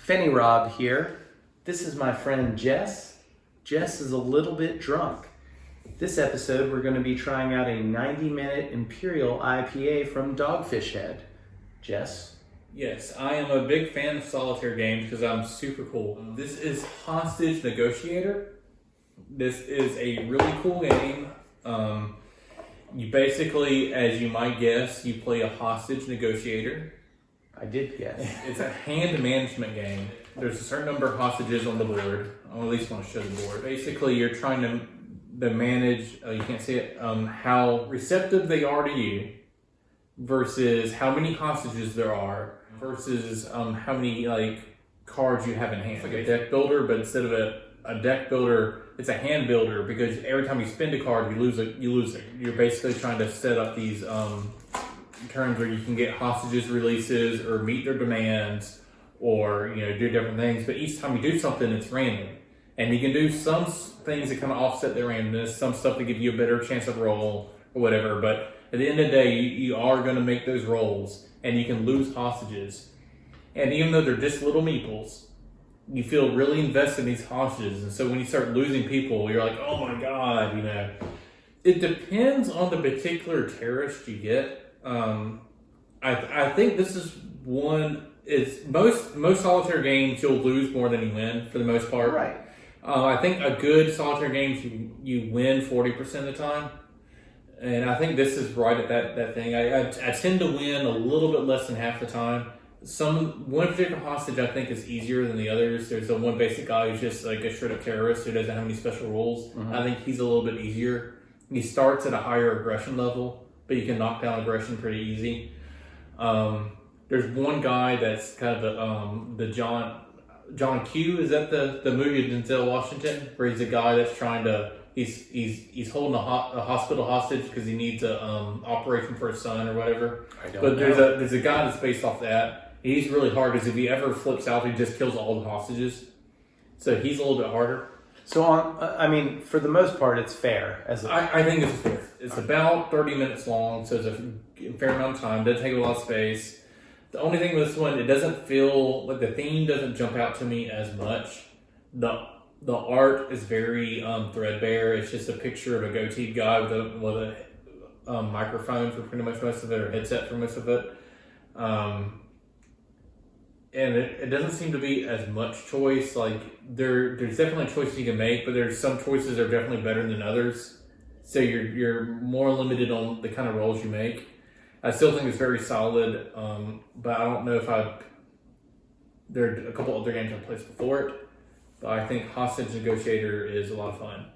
Fenirob here. This is my friend Jess. Jess is a little bit drunk. This episode we're going to be trying out a 90-minute Imperial IPA from Dogfish Head. Jess? Yes, I am a big fan of solitaire games because I'm super cool. This is Hostage Negotiator. This is a really cool game. You basically, as you might guess, you play a hostage negotiator. I did guess. It's a hand management game. There's a certain number of hostages on the board. I at least want to show the board. Basically, you're trying to manage, you can't see it, how receptive they are to you versus how many hostages there are versus how many cards you have in hand. It's like a deck builder, but instead of a deck builder, it's a hand builder because every time you spend a card, you lose it. You're basically trying to set up these terms where you can get hostages releases or meet their demands or do different things. But each time you do something, it's random, and you can do some things that kind of offset the randomness, some stuff to give you a better chance of roll or whatever. But at the end of the day, you are going to make those rolls, and you can lose hostages. And even though they're just little meeples, you feel really invested in these hostages. And so when you start losing people, you're like, oh my God, It depends on the particular terrorist you get. I think this is one, it's most solitaire games you'll lose more than you win for the most part. Right. I think a good solitaire game you win 40% of the time. And I think this is right at that thing. I tend to win a little bit less than half the time. One particular hostage I think is easier than the others. There's the one basic guy who's just like a straight up terrorist who doesn't have any special rules. Mm-hmm. I think he's a little bit easier. He starts at a higher aggression level, but you can knock down aggression pretty easy. There's one guy that's kind of the John Q. Is that the movie of Denzel Washington, where he's a guy that's trying to he's holding a hospital hostage because he needs a operation for his son or whatever. There's a guy that's based off that. He's really hard because if he ever flips out, he just kills all the hostages. So he's a little bit harder. So for the most part, it's fair. I think it's fair. It's about 30 minutes long, so it's a fair amount of time. Doesn't take a lot of space. The only thing with this one, it doesn't feel like the theme doesn't jump out to me as much. The art is very threadbare. It's just a picture of a goateed guy with a microphone for pretty much most of it, or headset for most of it. And it doesn't seem to be as much choice. Like there's definitely choices you can make, but there's some choices that are definitely better than others. So you're more limited on the kind of rolls you make. I still think it's very solid, but I don't know if there are a couple other games I've played before it. But I think Hostage Negotiator is a lot of fun.